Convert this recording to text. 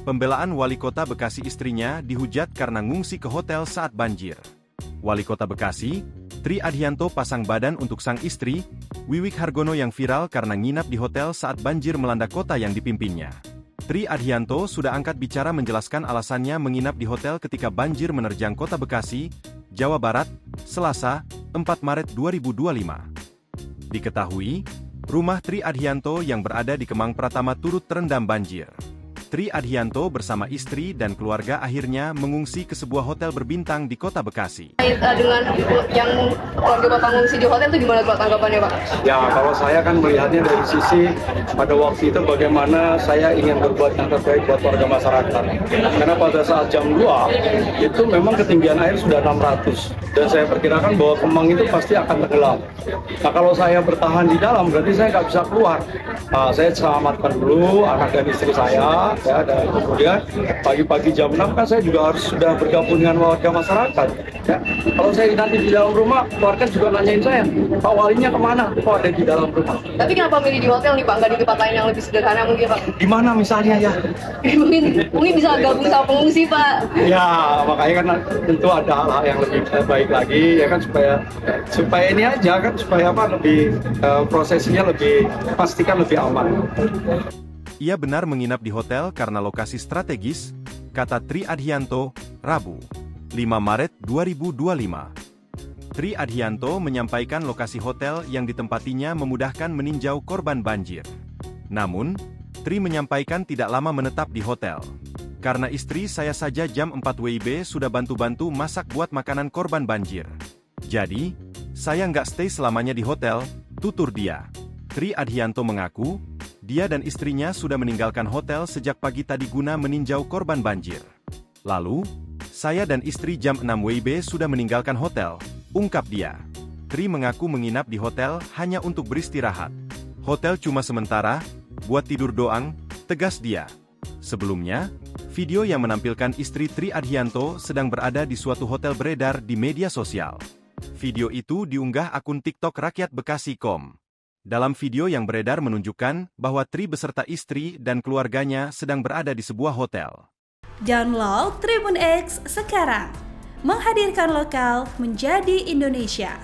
Pembelaan Wali Kota Bekasi istrinya dihujat karena ngungsi ke hotel saat banjir. Wali Kota Bekasi, Tri Adhianto pasang badan untuk sang istri, Wiwik Hargono yang viral karena nginap di hotel saat banjir melanda kota yang dipimpinnya. Tri Adhianto sudah angkat bicara menjelaskan alasannya menginap di hotel ketika banjir menerjang kota Bekasi, Jawa Barat, Selasa, 4 Maret 2025. Diketahui, rumah Tri Adhianto yang berada di Kemang Pratama turut terendam banjir. Tri Adhianto bersama istri dan keluarga akhirnya mengungsi ke sebuah hotel berbintang di kota Bekasi. Dengan yang keluarga Bapak mengungsi di hotel itu gimana Pak tanggapannya Pak? Ya, kalau saya kan melihatnya dari sisi pada waktu itu bagaimana saya ingin berbuat yang terbaik buat warga masyarakat. Karena pada saat jam 2 itu memang ketinggian air sudah 600 dan saya perkirakan bahwa Kemang itu pasti akan tenggelam. Nah, kalau saya bertahan di dalam berarti saya nggak bisa keluar. Saya selamatkan dulu anak dan istri saya. Ya, dan kemudian pagi-pagi jam 6 kan saya juga harus sudah bergabung dengan warga masyarakat. Ya. Kalau saya nanti di dalam rumah, warga juga nanyain saya, Pak Walinya kemana? Kok ada di dalam rumah? Tapi kenapa milih di hotel nih Pak, nggak di tempat lain yang lebih sederhana mungkin Pak? Di mana misalnya ya? mungkin bisa gabung sama pengungsi Pak. Ya, makanya kan tentu ada hal-hal yang lebih baik lagi, ya kan supaya ini aja kan supaya apa lebih prosesnya lebih pastikan lebih aman. Ia benar menginap di hotel karena lokasi strategis, kata Tri Adhianto, Rabu, 5 Maret 2025. Tri Adhianto menyampaikan lokasi hotel yang ditempatinya memudahkan meninjau korban banjir. Namun, Tri menyampaikan tidak lama menetap di hotel. Karena istri saya saja jam 4 WIB sudah bantu-bantu masak buat makanan korban banjir. Jadi, saya nggak stay selamanya di hotel, tutur dia. Tri Adhianto mengaku, dia dan istrinya sudah meninggalkan hotel sejak pagi tadi guna meninjau korban banjir. Lalu, saya dan istri jam 6 WIB sudah meninggalkan hotel, ungkap dia. Tri mengaku menginap di hotel hanya untuk beristirahat. Hotel cuma sementara, buat tidur doang, tegas dia. Sebelumnya, video yang menampilkan istri Tri Adhianto sedang berada di suatu hotel beredar di media sosial. Video itu diunggah akun TikTok Rakyat Bekasi.com. Dalam video yang beredar menunjukkan bahwa Tri beserta istri dan keluarganya sedang berada di sebuah hotel. Download Tribun X sekarang, menghadirkan lokal menjadi Indonesia.